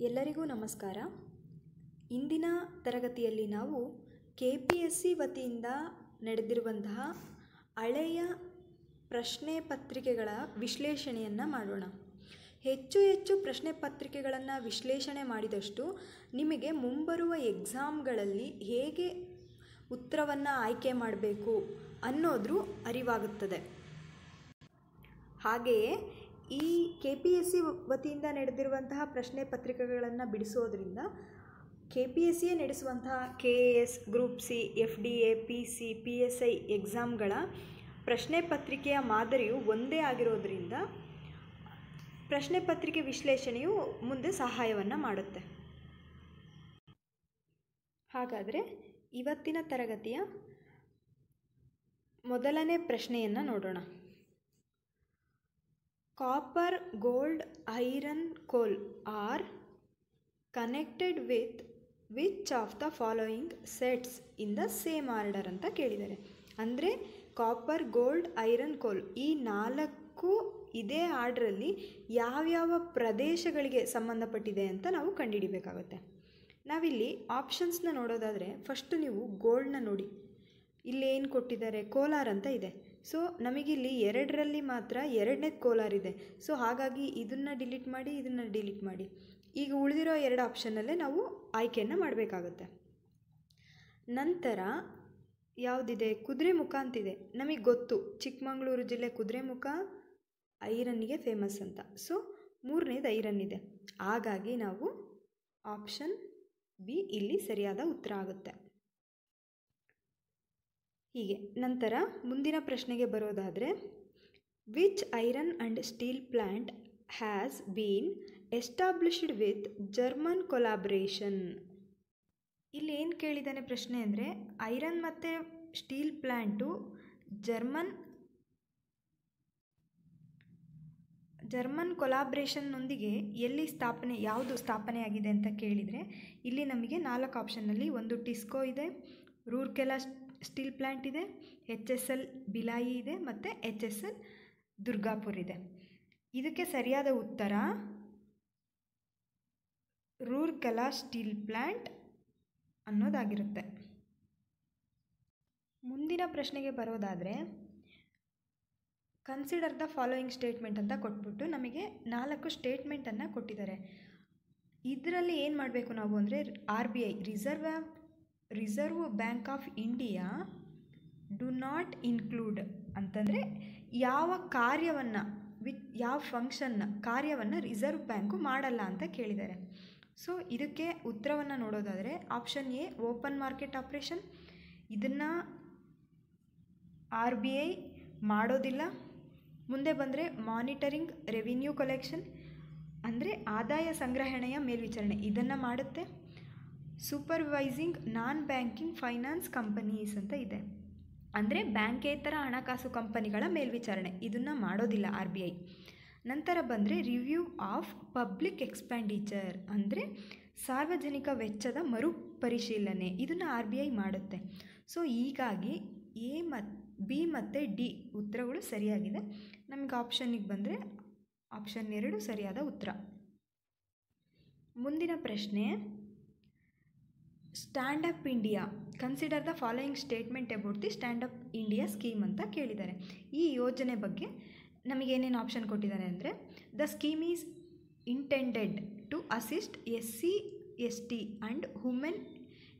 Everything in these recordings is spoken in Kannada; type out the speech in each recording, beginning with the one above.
ಎಲ್ಲರಿಗೂ ನಮಸ್ಕಾರ. ಇಂದಿನ ತರಗತಿಯಲ್ಲಿ ನಾವು KPSC ವತಿಯಿಂದ ನಡೆದಿರುವಂತಹ ಹಳೆಯ ಪ್ರಶ್ನೆ ಪತ್ರಿಕೆಗಳ ವಿಶ್ಲೇಷಣೆಯನ್ನು ಮಾಡೋಣ. ಹೆಚ್ಚು ಪ್ರಶ್ನೆ ಪತ್ರಿಕೆಗಳನ್ನು ವಿಶ್ಲೇಷಣೆ ಮಾಡಿದಷ್ಟು ನಿಮಗೆ ಮುಂಬರುವ ಎಕ್ಸಾಮ್ಗಳಲ್ಲಿ ಹೇಗೆ ಉತ್ತರವನ್ನು ಆಯ್ಕೆ ಮಾಡಬೇಕು ಅನ್ನೋದ್ರ ಅರಿವಾಗುತ್ತದೆ. ಹಾಗೆಯೇ ಈ KPSC ವತಿಯಿಂದ ನಡೆದಿರುವಂತಹ ಪ್ರಶ್ನೆ ಪತ್ರಿಕೆಗಳನ್ನು ಬಿಡಿಸೋದ್ರಿಂದ KPSC ನಡೆಸುವಂತಹ KAS, group C, FDA, PC, PSI ಎಕ್ಸಾಮ್ಗಳ ಪ್ರಶ್ನೆ ಪತ್ರಿಕೆಯ ಮಾದರಿಯು ಒಂದೇ ಆಗಿರೋದ್ರಿಂದ ಪ್ರಶ್ನೆ ಪತ್ರಿಕೆ ವಿಶ್ಲೇಷಣೆಯು ಮುಂದೆ ಸಹಾಯವನ್ನು ಮಾಡುತ್ತೆ. ಹಾಗಾದರೆ ಇವತ್ತಿನ ತರಗತಿಯ ಮೊದಲನೇ ಪ್ರಶ್ನೆಯನ್ನು ನೋಡೋಣ. Copper, gold, iron, coal are connected with which of the following sets in the same order ಅಂತ ಕೇಳಿದ್ದಾರೆ. ಅಂದರೆ ಕಾಪರ್, ಗೋಲ್ಡ್, ಐರನ್, ಕೋಲ್ ಈ ನಾಲ್ಕು ಇದೇ ಆರ್ಡ್ರಲ್ಲಿ ಯಾವ್ಯಾವ ಪ್ರದೇಶಗಳಿಗೆ ಸಂಬಂಧಪಟ್ಟಿದೆ ಅಂತ ನಾವು ಕಂಡುಹಿಡಿಬೇಕಾಗುತ್ತೆ. ನಾವಿಲ್ಲಿ ಆಪ್ಷನ್ಸ್ನ ನೋಡೋದಾದರೆ ಫಸ್ಟು ನೀವು ಗೋಲ್ಡ್ನ ನೋಡಿ. ಇಲ್ಲಿ ಏನು ಕೊಟ್ಟಿದ್ದಾರೆ, ಕೋಲಾರ ಅಂತ ಇದೆ. ಸೊ ನಮಗಿಲ್ಲಿ ಎರಡರಲ್ಲಿ ಮಾತ್ರ ಎರಡನೇದು ಕೋಲಾರ ಇದೆ. ಸೊ ಹಾಗಾಗಿ ಇದನ್ನು ಡಿಲೀಟ್ ಮಾಡಿ, ಇದನ್ನು ಡಿಲೀಟ್ ಮಾಡಿ. ಈಗ ಉಳಿದಿರೋ ಎರಡು ಆಪ್ಷನ್ನಲ್ಲೇ ನಾವು ಆಯ್ಕೆಯನ್ನು ಮಾಡಬೇಕಾಗುತ್ತೆ. ನಂತರ ಯಾವುದಿದೆ, ಕುದುರೆಮುಖ ಅಂತಿದೆ. ನಮಗೆ ಗೊತ್ತು ಚಿಕ್ಕಮಗಳೂರು ಜಿಲ್ಲೆ ಕುದುರೆಮುಖ ಐರನ್ನಿಗೆ ಫೇಮಸ್ ಅಂತ. ಸೊ ಮೂರನೇದು ಐರನ್ ಇದೆ. ಹಾಗಾಗಿ ನಾವು ಆಪ್ಷನ್ ಬಿ ಇಲ್ಲಿ ಸರಿಯಾದ ಉತ್ತರ ಆಗುತ್ತೆ. ಹೀಗೆ ನಂತರ ಮುಂದಿನ ಪ್ರಶ್ನೆಗೆ ಬರೋದಾದರೆ, which iron and steel plant has been established with German collaboration. ಇಲ್ಲಿ ಏನು ಕೇಳಿದ್ದಾನೆ ಪ್ರಶ್ನೆ ಅಂದರೆ, ಐರನ್ ಮತ್ತು ಸ್ಟೀಲ್ ಪ್ಲ್ಯಾಂಟು ಜರ್ಮನ್ ಕೊಲಾಬ್ರೇಷನ್ನೊಂದಿಗೆ ಎಲ್ಲಿ ಯಾವುದು ಸ್ಥಾಪನೆಯಾಗಿದೆ ಅಂತ ಕೇಳಿದರೆ, ಇಲ್ಲಿ ನಮಗೆ 4 ಆಪ್ಷನ್ನಲ್ಲಿ ಒಂದು ಟಿಸ್ಕೋ ಇದೆ, ರೂರ್ಕೆಲಾ ಸ್ಟೀಲ್ ಪ್ಲ್ಯಾಂಟ್ ಇದೆ, HSL ಬಿಲಾಯಿ ಇದೆ ಮತ್ತು HSL ದುರ್ಗಾಪುರ್ ಇದೆ. ಇದಕ್ಕೆ ಸರಿಯಾದ ಉತ್ತರ ರೂರ್ಕೆಲಾ ಸ್ಟೀಲ್ ಪ್ಲ್ಯಾಂಟ್ ಅನ್ನೋದಾಗಿರುತ್ತೆ. ಮುಂದಿನ ಪ್ರಶ್ನೆಗೆ ಬರೋದಾದರೆ, ಕನ್ಸಿಡರ್ ದ ಫಾಲೋಯಿಂಗ್ ಸ್ಟೇಟ್ಮೆಂಟ್ ಅಂತ ಕೊಟ್ಬಿಟ್ಟು ನಮಗೆ 4 ಸ್ಟೇಟ್ಮೆಂಟನ್ನು ಕೊಟ್ಟಿದ್ದಾರೆ. ಇದರಲ್ಲಿ ಏನು ಮಾಡಬೇಕು ನಾವು ಅಂದರೆ, RBI reserve bank of India do not include ಅಂತಂದರೆ ಯಾವ ಕಾರ್ಯವನ್ನು ಯಾವ ಕಾರ್ಯವನ್ನು ರಿಸರ್ವ್ ಬ್ಯಾಂಕು ಮಾಡಲ್ಲ ಅಂತ ಕೇಳಿದ್ದಾರೆ. ಸೊ ಇದಕ್ಕೆ ಉತ್ತರವನ್ನು ನೋಡೋದಾದರೆ option A open market operation. ಇದನ್ನು RBI ಮಾಡೋದಿಲ್ಲ. ಮುಂದೆ ಬಂದರೆ ಮಾನಿಟರಿಂಗ್ ರೆವಿನ್ಯೂ ಕಲೆಕ್ಷನ್ ಅಂದರೆ ಆದಾಯ ಸಂಗ್ರಹಣೆಯ ಮೇಲ್ವಿಚಾರಣೆ, ಇದನ್ನು ಮಾಡುತ್ತೆ. ಸೂಪರ್ವೈಸಿಂಗ್ ನಾನ್ ಬ್ಯಾಂಕಿಂಗ್ ಫೈನಾನ್ಸ್ ಕಂಪನೀಸ್ ಅಂತ ಇದೆ, ಅಂದರೆ ಬ್ಯಾಂಕೇತರ ಹಣಕಾಸು ಕಂಪನಿಗಳ ಮೇಲ್ವಿಚಾರಣೆ, ಇದನ್ನು ಮಾಡೋದಿಲ್ಲ RBI. ನಂತರ ಬಂದರೆ ರಿವ್ಯೂ ಆಫ್ ಪಬ್ಲಿಕ್ ಎಕ್ಸ್ಪೆಂಡಿಚರ್ ಅಂದರೆ ಸಾರ್ವಜನಿಕ ವೆಚ್ಚದ ಮರುಪರಿಶೀಲನೆ, ಇದನ್ನು RBI ಮಾಡುತ್ತೆ. ಸೊ ಹೀಗಾಗಿ B ಮತ್ತು D ಉತ್ತರಗಳು ಸರಿಯಾಗಿದೆ. ನಮಗೆ ಆಪ್ಷನ್ನಿಗೆ ಬಂದರೆ ಆಪ್ಷನ್ 2 ಸರಿಯಾದ ಉತ್ತರ. ಮುಂದಿನ ಪ್ರಶ್ನೆ, stand up India consider the following statement about the stand up India scheme ಅಂತ ಕೇಳಿದ್ದಾರೆ. ಈ ಯೋಜನೆ ಬಗ್ಗೆ ನಮಗೇನೇನು ಆಪ್ಷನ್ ಕೊಟ್ಟಿದ್ದಾರೆ ಅಂದರೆ, the scheme is intended to assist SC, ST and women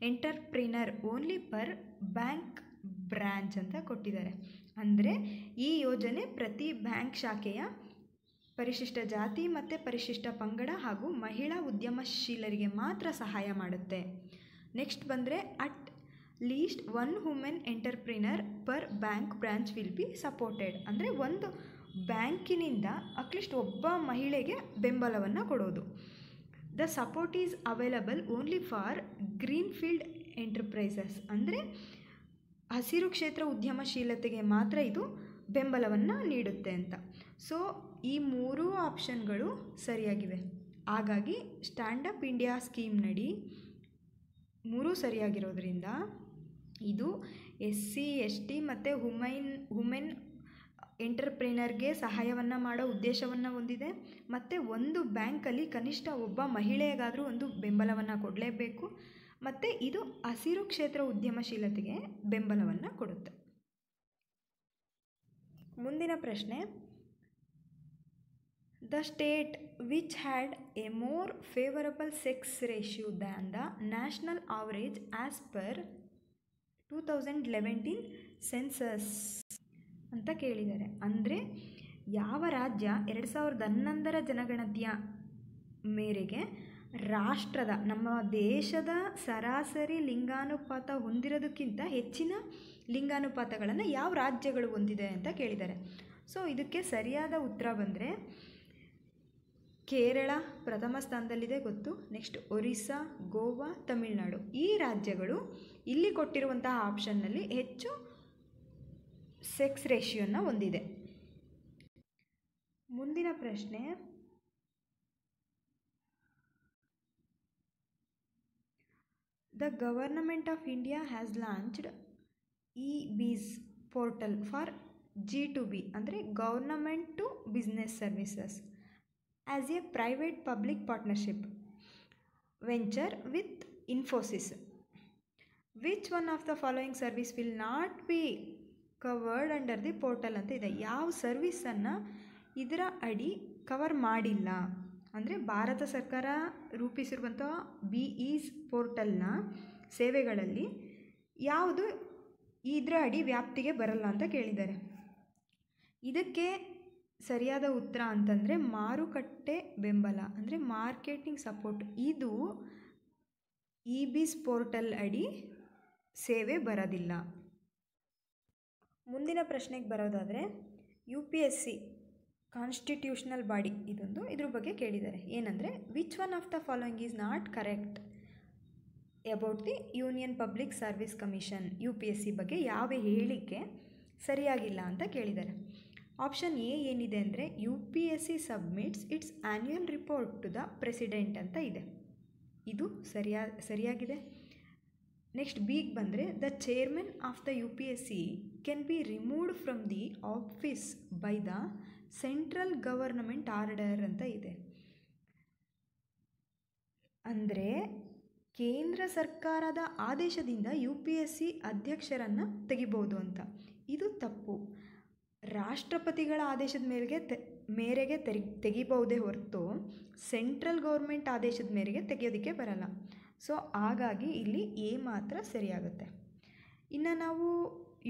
entrepreneur only per bank branch ಅಂತ ಕೊಟ್ಟಿದ್ದಾರೆ. ಅಂದರೆ ಈ ಯೋಜನೆ ಪ್ರತಿ ಬ್ಯಾಂಕ್ ಶಾಖೆಯ ಪರಿಶಿಷ್ಟ ಜಾತಿ ಮತ್ತು ಪರಿಶಿಷ್ಟ ಪಂಗಡ ಹಾಗೂ ಮಹಿಳಾ ಉದ್ಯಮಶೀಲರಿಗೆ ಮಾತ್ರ ಸಹಾಯ ಮಾಡುತ್ತೆ. ನೆಕ್ಸ್ಟ್ ಬಂದರೆ at least 1 women entrepreneur per bank branch will be supported, ಅಂದರೆ ಒಂದು ಬ್ಯಾಂಕಿನಿಂದ ಅಟ್ಲೀಸ್ಟ್ ಒಬ್ಬ ಮಹಿಳೆಗೆ ಬೆಂಬಲವನ್ನು ಕೊಡೋದು. The support is available only for greenfield enterprises, ಅಂದರೆ ಹಸಿರು ಕ್ಷೇತ್ರ ಉದ್ಯಮಶೀಲತೆಗೆ ಮಾತ್ರ ಇದು ಬೆಂಬಲವನ್ನು ನೀಡುತ್ತೆ ಅಂತ. ಸೊ ಈ 3 ಆಪ್ಷನ್ಗಳು ಸರಿಯಾಗಿವೆ. ಹಾಗಾಗಿ ಸ್ಟ್ಯಾಂಡ್ ಅಪ್ ಇಂಡಿಯಾ ಸ್ಕೀಮ್ ನಡಿ 3 ಸರಿಯಾಗಿರೋದ್ರಿಂದ ಇದು SC, ST ಮತ್ತು ವುಮೆನ್ ಎಂಟರ್ಪ್ರಿನರ್ಗೆ ಸಹಾಯವನ್ನು ಮಾಡೋ ಉದ್ದೇಶವನ್ನು ಹೊಂದಿದೆ. ಮತ್ತು ಒಂದು ಬ್ಯಾಂಕಲ್ಲಿ ಕನಿಷ್ಠ ಒಬ್ಬ ಮಹಿಳೆಗಾದರೂ ಒಂದು ಬೆಂಬಲವನ್ನು ಕೊಡಲೇಬೇಕು. ಮತ್ತು ಇದು ಹಸಿರು ಕ್ಷೇತ್ರ ಉದ್ಯಮಶೀಲತೆಗೆ ಬೆಂಬಲವನ್ನು ಕೊಡುತ್ತೆ. ಮುಂದಿನ ಪ್ರಶ್ನೆ, the state which had a more favourable sex ratio than the national average as per 2011 census ಅಂತ ಕೇಳಿದ್ದಾರೆ. ಅಂದರೆ ಯಾವ ರಾಜ್ಯ 2011 ಜನಗಣತಿಯ ಮೇರೆಗೆ ರಾಷ್ಟ್ರದ ನಮ್ಮ ದೇಶದ ಸರಾಸರಿ ಲಿಂಗಾನುಪಾತ ಹೊಂದಿರೋದಕ್ಕಿಂತ ಹೆಚ್ಚಿನ ಲಿಂಗಾನುಪಾತಗಳನ್ನು ಯಾವ ರಾಜ್ಯಗಳು ಹೊಂದಿದೆ ಅಂತ ಕೇಳಿದ್ದಾರೆ. ಸೊ ಇದಕ್ಕೆ ಸರಿಯಾದ ಉತ್ತರ ಬಂದರೆ ಕೇರಳ ಪ್ರಥಮ ಸ್ಥಾನದಲ್ಲಿದೆ ಗೊತ್ತು. ನೆಕ್ಸ್ಟ್ ಒರಿಸ್ಸಾ, ಗೋವಾ, ತಮಿಳುನಾಡು ಈ ರಾಜ್ಯಗಳು ಇಲ್ಲಿ ಕೊಟ್ಟಿರುವಂತಹ ಆಪ್ಷನ್ನಲ್ಲಿ ಹೆಚ್ಚು ಸೆಕ್ಸ್ ರೇಷಿಯೋನ ಹೊಂದಿದೆ. ಮುಂದಿನ ಪ್ರಶ್ನೆ, the government of India has launched eBiz portal for G2B ಅಂದರೆ government to business services as a private public partnership venture with Infosys. Which one of the following service will not be covered under the portal ಅಂತ ಇದೆ. ಯಾವ ಸರ್ವಿಸನ್ನು ಇದರ ಅಡಿ ಕವರ್ ಮಾಡಿಲ್ಲ ಅಂದರೆ ಭಾರತ ಸರ್ಕಾರ ರೂಪಿಸಿರುವಂಥ BEES ಪೋರ್ಟಲ್ನ ಸೇವೆಗಳಲ್ಲಿ ಯಾವುದು ಇದರ ಅಡಿ ವ್ಯಾಪ್ತಿಗೆ ಬರಲ್ಲ ಅಂತ ಕೇಳಿದ್ದಾರೆ. ಇದಕ್ಕೆ ಸರಿಯಾದ ಉತ್ತರ ಅಂತಂದರೆ ಮಾರುಕಟ್ಟೆ ಬೆಂಬಲ ಅಂದರೆ ಮಾರ್ಕೆಟಿಂಗ್ ಸಪೋರ್ಟ್. ಇದು ಇ-ಬೀಸ್ ಪೋರ್ಟಲ್ ಅಡಿ ಸೇವೆ ಬರೋದಿಲ್ಲ. ಮುಂದಿನ ಪ್ರಶ್ನೆಗೆ ಬರೋದಾದರೆ UPSC ಕಾನ್ಸ್ಟಿಟ್ಯೂಷನಲ್ ಬಾಡಿ ಇದ್ರ ಬಗ್ಗೆ ಕೇಳಿದ್ದಾರೆ. ಏನಂದರೆ which one of the following is not correct about the union public service commission. UPSC ಬಗ್ಗೆ ಯಾವ ಹೇಳಿಕೆ ಸರಿಯಾಗಿಲ್ಲ ಅಂತ ಕೇಳಿದ್ದಾರೆ. ಆಪ್ಷನ್ ಎ ಏನಿದೆ ಅಂದರೆ UPSC submits its annual report to the president ಅಂತ ಇದೆ. ಇದು ಸರಿಯಾಗಿದೆ. ನೆಕ್ಸ್ಟ್ ಬಿಗೆ ಬಂದರೆ the chairman of the UPSC can be removed from the office by the central government order ಅಂತ ಇದೆ. ಅಂದರೆ ಕೇಂದ್ರ ಸರ್ಕಾರದ ಆದೇಶದಿಂದ UPSC ಅಧ್ಯಕ್ಷರನ್ನು ತೆಗಿಬೋದು ಅಂತ. ಇದು ತಪ್ಪು. ರಾಷ್ಟ್ರಪತಿಗಳ ಆದೇಶದ ಮೇರೆಗೆ ತೆಗಿಬಹುದೇ ಹೊರತು ಸೆಂಟ್ರಲ್ ಗೌರ್ಮೆಂಟ್ ಆದೇಶದ ಮೇರೆಗೆ ತೆಗೆಯೋದಕ್ಕೆ ಬರಲ್ಲ. ಸೊ ಹಾಗಾಗಿ ಇಲ್ಲಿ ಎ ಮಾತ್ರ ಸರಿಯಾಗುತ್ತೆ. ಇನ್ನು ನಾವು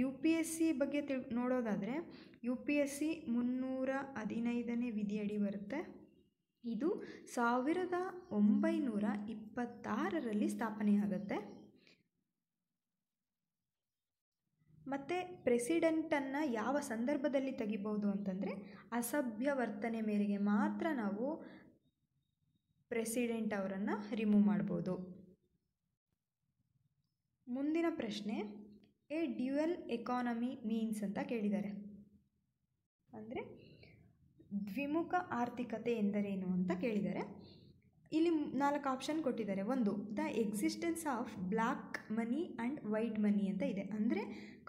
UPSC ಬಗ್ಗೆ ನೋಡೋದಾದರೆ UPSC 315ನೇ ವಿಧಿಯಡಿ ಬರುತ್ತೆ. ಇದು 1926ರಲ್ಲಿ ಸ್ಥಾಪನೆಯಾಗುತ್ತೆ. ಮತ್ತು ಪ್ರೆಸಿಡೆಂಟನ್ನು ಯಾವ ಸಂದರ್ಭದಲ್ಲಿ ತೆಗಿಬೋದು ಅಂತಂದರೆ ಅಸಭ್ಯ ವರ್ತನೆ ಮೇರೆಗೆ ಮಾತ್ರ ನಾವು ಪ್ರೆಸಿಡೆಂಟ್ ಅವರನ್ನು ರಿಮೂವ್ ಮಾಡ್ಬೋದು. ಮುಂದಿನ ಪ್ರಶ್ನೆ, ಎ ಡ್ಯುಯಲ್ ಎಕಾನಮಿ ಮೀನ್ಸ್ ಅಂತ ಕೇಳಿದ್ದಾರೆ. ಅಂದರೆ ದ್ವಿಮುಖ ಆರ್ಥಿಕತೆ ಎಂದರೇನು ಅಂತ ಕೇಳಿದ್ದಾರೆ. ಇಲ್ಲಿ 4 ಆಪ್ಷನ್ ಕೊಟ್ಟಿದ್ದಾರೆ. ಒಂದು, the existence of black money and white money ಅಂತ ಇದೆ. ಅಂದರೆ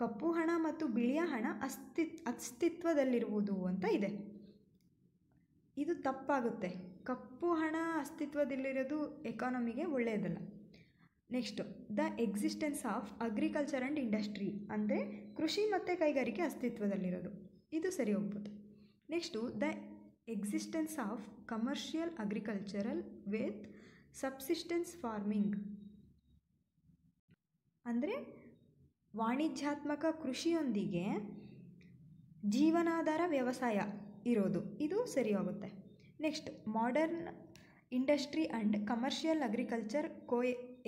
ಕಪ್ಪು ಹಣ ಮತ್ತು ಬಿಳಿಯ ಹಣ ಅಸ್ತಿತ್ವದಲ್ಲಿರುವುದು ಅಂತ ಇದೆ. ಇದು ತಪ್ಪಾಗುತ್ತೆ. ಕಪ್ಪು ಹಣ ಅಸ್ತಿತ್ವದಲ್ಲಿರೋದು ಎಕಾನಮಿಗೆ ಒಳ್ಳೆಯದಲ್ಲ. Next, the existence of agriculture and industry ಅಂದರೆ ಕೃಷಿ ಮತ್ತು ಕೈಗಾರಿಕೆ ಅಸ್ತಿತ್ವದಲ್ಲಿರೋದು. ಇದು ಸರಿ ಹೋಗ್ಬೋದು. Next, the existence of commercial agricultural with subsistence farming ಅಂದರೆ ವಾಣಿಜ್ಯಾತ್ಮಕ ಕೃಷಿಯೊಂದಿಗೆ ಜೀವನಾಧಾರ ವ್ಯವಸಾಯ ಇರೋದು. ಇದು ಸರಿ ಹೋಗುತ್ತೆ. Next, modern industry and commercial agriculture co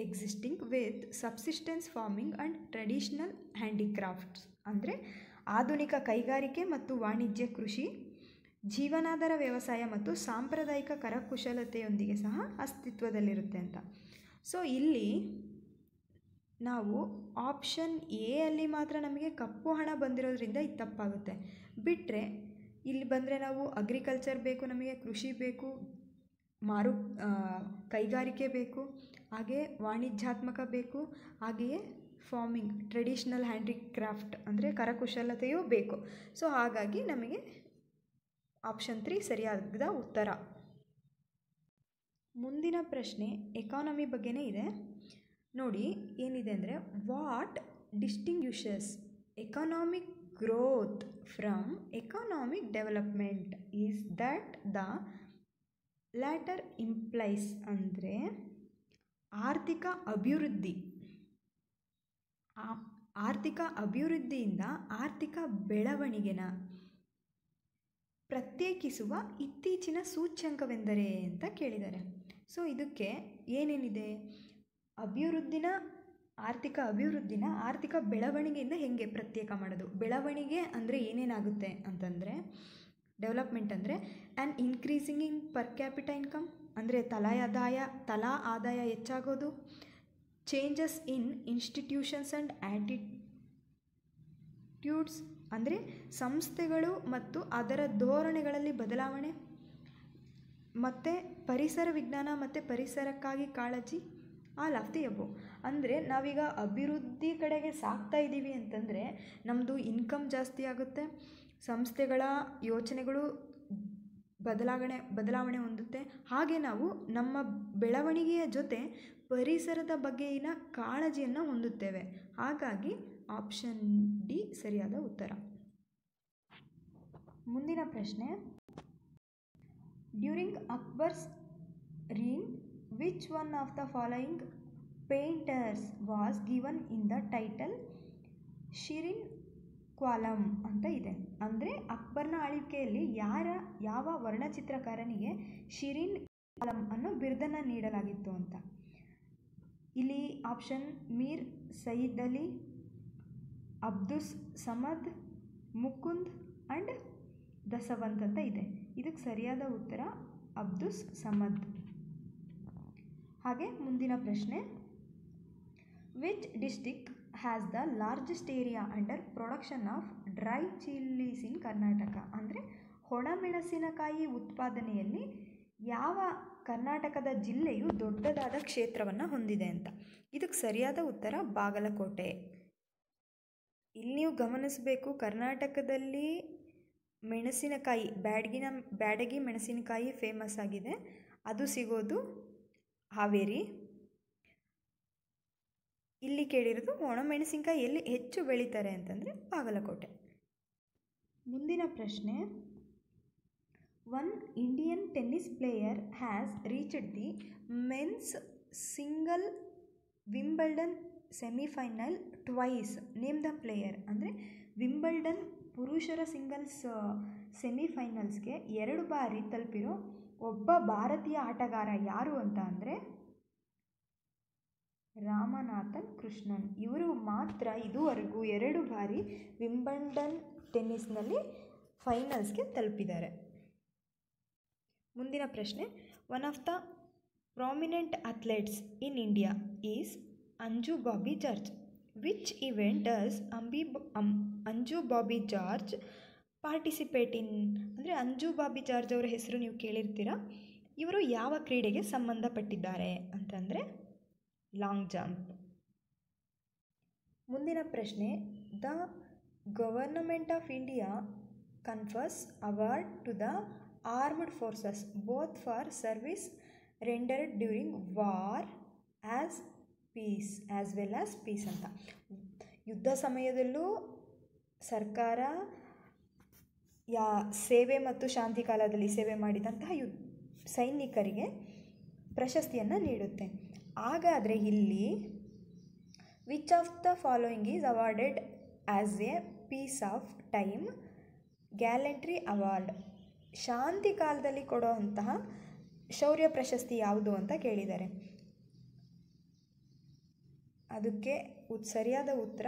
existing with subsistence farming and traditional handicrafts ಅಂದರೆ ಆಧುನಿಕ ಕೈಗಾರಿಕೆ ಮತ್ತು ವಾಣಿಜ್ಯ ಕೃಷಿ, ಜೀವನಾಧಾರ ವ್ಯವಸಾಯ ಮತ್ತು ಸಾಂಪ್ರದಾಯಿಕ ಕರಕುಶಲತೆಯೊಂದಿಗೆ ಸಹ ಅಸ್ತಿತ್ವದಲ್ಲಿರುತ್ತೆ ಅಂತ. ಸೊ ಇಲ್ಲಿ ನಾವು ಆಪ್ಷನ್ ಎ ಅಲ್ಲಿ ಮಾತ್ರ ನಮಗೆ ಕಪ್ಪು ಹಣ ಬಂದಿರೋದ್ರಿಂದ ಇದು ತಪ್ಪಾಗುತ್ತೆ. ಬಿಟ್ಟರೆ ಇಲ್ಲಿ ಬಂದರೆ ನಾವು ಅಗ್ರಿಕಲ್ಚರ್ ಬೇಕು, ನಮಗೆ ಕೃಷಿ ಬೇಕು, ಕೈಗಾರಿಕೆ ಬೇಕು, ಹಾಗೆ ವಾಣಿಜ್ಯಾತ್ಮಕ ಬೇಕು, ಹಾಗೆಯೇ ಫಾರ್ಮಿಂಗ್, ಟ್ರೆಡಿಷ್ನಲ್ ಹ್ಯಾಂಡಿಕ್ರಾಫ್ಟ್ ಅಂದರೆ ಕರಕುಶಲತೆಯೂ ಬೇಕು. ಸೊ ಹಾಗಾಗಿ ನಮಗೆ ಆಪ್ಷನ್ 3 ಸರಿಯಾದ ಉತ್ತರ. ಮುಂದಿನ ಪ್ರಶ್ನೆ ಎಕಾನಮಿ ಬಗ್ಗೆನೇ ಇದೆ ನೋಡಿ. ಏನಿದೆ ಅಂದರೆ, what distinguishes economic growth from economic development is that the latter implies. ಅಂದರೆ ಆರ್ಥಿಕ ಅಭಿವೃದ್ಧಿಯಿಂದ ಆರ್ಥಿಕ ಬೆಳವಣಿಗೆನ ಪ್ರತ್ಯೇಕಿಸುವ ಇತ್ತೀಚಿನ ಸೂಚ್ಯಂಕವೆಂದರೆ ಅಂತ ಕೇಳಿದ್ದಾರೆ. ಸೊ ಇದಕ್ಕೆ ಏನೇನಿದೆ, ಆರ್ಥಿಕ ಬೆಳವಣಿಗೆಯಿಂದ ಹೇಗೆ ಪ್ರತ್ಯೇಕ ಮಾಡೋದು. ಬೆಳವಣಿಗೆ ಅಂದರೆ ಏನೇನಾಗುತ್ತೆ ಅಂತಂದರೆ, ಡೆವಲಪ್ಮೆಂಟ್ ಅಂದರೆ an increasing in per capita income ಅಂದರೆ ತಲಾ ಆದಾಯ ಹೆಚ್ಚಾಗೋದು. Changes in institutions and attitudes ಅಂದರೆ ಸಂಸ್ಥೆಗಳು ಮತ್ತು ಅದರ ಧೋರಣೆಗಳಲ್ಲಿ ಬದಲಾವಣೆ. ಮತ್ತು ಪರಿಸರ ವಿಜ್ಞಾನ ಮತ್ತು ಪರಿಸರಕ್ಕಾಗಿ ಕಾಳಜಿ. All of the above. ಅಂದರೆ ನಾವೀಗ ಅಭಿವೃದ್ಧಿ ಕಡೆಗೆ ಸಾಗ್ತಾ ಇದ್ದೀವಿ ಅಂತಂದರೆ ನಮ್ಮದು ಇನ್ಕಮ್ ಜಾಸ್ತಿ ಆಗುತ್ತೆ, ಸಂಸ್ಥೆಗಳ ಯೋಚನೆಗಳು ಬದಲಾವಣೆ ಹೊಂದುತ್ತೆ. ಹಾಗೆ ನಾವು ನಮ್ಮ ಬೆಳವಣಿಗೆಯ ಜೊತೆ ಪರಿಸರದ ಬಗೆಗಿನ ಕಾಳಜಿಯನ್ನು ಹೊಂದುತ್ತೇವೆ. ಹಾಗಾಗಿ ಆಪ್ಷನ್ ಡಿ ಸರಿಯಾದ ಉತ್ತರ. ಮುಂದಿನ ಪ್ರಶ್ನೆ, during Akbar's reign which one of the following painters was given in the title Shirin Qalam ಅಂತ ಇದೆ. ಅಂದರೆ ಅಕ್ಬರ್ನ ಆಳ್ವಿಕೆಯಲ್ಲಿ ಯಾವ ವರ್ಣಚಿತ್ರಕಾರನಿಗೆ ಶಿರಿನ್ ಕ್ವಾಲಂ ಅನ್ನೋ ಬಿರುದನ್ನು ನೀಡಲಾಗಿತ್ತು ಅಂತ. ಇಲ್ಲಿ ಆಪ್ಷನ್ ಮೀರ್ ಸಯೀದ್ ಅಲಿ, ಅಬ್ದುಸ್ ಸಮದ್, ಮುಕುಂದ್ ಆ್ಯಂಡ್ ದಸವಂತ್ ಅಂತ ಇದೆ. ಇದಕ್ಕೆ ಸರಿಯಾದ ಉತ್ತರ ಅಬ್ದುಸ್ ಸಮದ್. ಹಾಗೆ ಮುಂದಿನ ಪ್ರಶ್ನೆ, which district has the largest area under production of dry chillies in Karnataka. ಅಂದರೆ ಒಣಮೆಣಸಿನಕಾಯಿ ಉತ್ಪಾದನೆಯಲ್ಲಿ ಯಾವ ಕರ್ನಾಟಕದ ಜಿಲ್ಲೆಯು ದೊಡ್ಡದಾದ ಕ್ಷೇತ್ರವನ್ನು ಹೊಂದಿದೆ ಅಂತ. ಇದಕ್ಕೆ ಸರಿಯಾದ ಉತ್ತರ ಬಾಗಲಕೋಟೆ. ಇಲ್ಲಿ ನೀವು ಗಮನಿಸಬೇಕು, ಕರ್ನಾಟಕದಲ್ಲಿ ಮೆಣಸಿನಕಾಯಿ ಬ್ಯಾಡಗಿ ಮೆಣಸಿನಕಾಯಿ ಫೇಮಸ್ ಆಗಿದೆ. ಅದು ಸಿಗೋದು ಹಾವೇರಿ. ಇಲ್ಲಿ ಕೇಳಿರೋದು ಒಣಮೆಣಸಿನಕಾಯಿ ಎಲ್ಲಿ ಹೆಚ್ಚು ಬೆಳೀತಾರೆ ಅಂತಂದರೆ ಬಾಗಲಕೋಟೆ. ಮುಂದಿನ ಪ್ರಶ್ನೆ, one Indian tennis player has reached the men's single Wimbledon semifinal twice, name the player. ಅಂದರೆ ವಿಂಬಲ್ಡನ್ ಪುರುಷರ ಸಿಂಗಲ್ಸ್ ಸೆಮಿಫೈನಲ್ಸ್ಗೆ 2 ಬಾರಿ ತಲುಪಿರೋ ಒಬ್ಬ ಭಾರತೀಯ ಆಟಗಾರ ಯಾರು ಅಂತ ಅಂದರೆ ರಾಮನಾಥನ್ ಕೃಷ್ಣನ್. ಇವರು ಮಾತ್ರ ಇದುವರೆಗೂ 2 ಬಾರಿ ವಿಂಬಲ್ಡನ್ ಟೆನ್ನಿಸ್ನಲ್ಲಿ ಫೈನಲ್ಸ್ಗೆ ತಲುಪಿದ್ದಾರೆ. ಮುಂದಿನ ಪ್ರಶ್ನೆ, one of the prominent athletes in India is Anju Bobby George. Which event does Anju Bobby George participate in. ಅಂದರೆ ಅಂಜು ಬಾಬಿ ಜಾರ್ಜ್ ಅವರ ಹೆಸರು ನೀವು ಕೇಳಿರ್ತೀರ. ಇವರು ಯಾವ ಕ್ರೀಡೆಗೆ ಸಂಬಂಧಪಟ್ಟಿದ್ದಾರೆ ಅಂತಂದರೆ ಲಾಂಗ್ ಜಂಪ್. ಮುಂದಿನ ಪ್ರಶ್ನೆ, the government of India confers award to the armed forces both for service rendered during war as well as peace ಅಂತ. ಯುದ್ಧ ಸಮಯದಲ್ಲೂ ಸರ್ಕಾರ ಸೇವೆ ಮತ್ತು ಶಾಂತಿ ಕಾಲದಲ್ಲಿ ಸೇವೆ ಮಾಡಿದಂತಹ ಸೈನಿಕರಿಗೆ ಪ್ರಶಸ್ತಿಯನ್ನು ನೀಡುತ್ತೆ. ಹಾಗಾದರೆ ಇಲ್ಲಿ which of the following is awarded as a peace of time gallantry award. ಶಾಂತಿ ಕಾಲದಲ್ಲಿ ಕೊಡುವಂತಹ ಶೌರ್ಯ ಪ್ರಶಸ್ತಿ ಯಾವುದು ಅಂತ ಕೇಳಿದ್ದಾರೆ. ಅದಕ್ಕೆ ಸರಿಯಾದ ಉತ್ತರ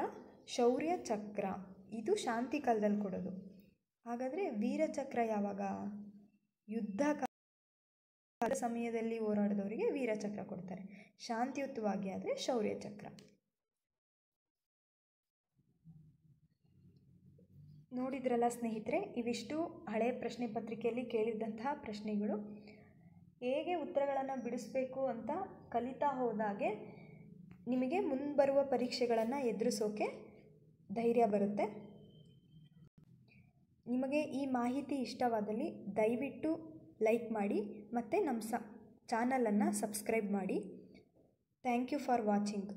ಶೌರ್ಯ ಚಕ್ರ. ಇದು ಶಾಂತಿ ಕಾಲದಲ್ಲಿ ಕೊಡೋದು. ಹಾಗಾದರೆ ವೀರಚಕ್ರ ಯಾವಾಗ? ಯುದ್ಧ ಕಾಲ ಸಮಯದಲ್ಲಿ ಹೋರಾಡಿದವರಿಗೆ ವೀರಚಕ್ರ ಕೊಡ್ತಾರೆ. ಶಾಂತಿಯುತವಾಗಿ ಆದರೆ ಶೌರ್ಯ ಚಕ್ರ. ನೋಡಿದ್ರಲ್ಲ ಸ್ನೇಹಿತರೆ, ಇವಿಷ್ಟು ಹಳೆ ಪ್ರಶ್ನೆ ಪತ್ರಿಕೆಯಲ್ಲಿ ಕೇಳಿದಂತಹ ಪ್ರಶ್ನೆಗಳು. ಹೇಗೆ ಉತ್ತರಗಳನ್ನು ಬಿಡಿಸಬೇಕು ಅಂತ ಕಲಿತಾ ಹೋದಾಗೆ ನಿಮಗೆ ಮುಂಬರುವ ಪರೀಕ್ಷೆಗಳನ್ನು ಎದುರಿಸೋಕೆ ಧೈರ್ಯ ಬರುತ್ತೆ. ನಿಮಗೆ ಈ ಮಾಹಿತಿ ಇಷ್ಟವಾದಲ್ಲಿ ದಯವಿಟ್ಟು ಲೈಕ್ ಮಾಡಿ ಮತ್ತು ನಮ್ಮ ಚಾನಲನ್ನು ಸಬ್ಸ್ಕ್ರೈಬ್ ಮಾಡಿ. Thank you for watching.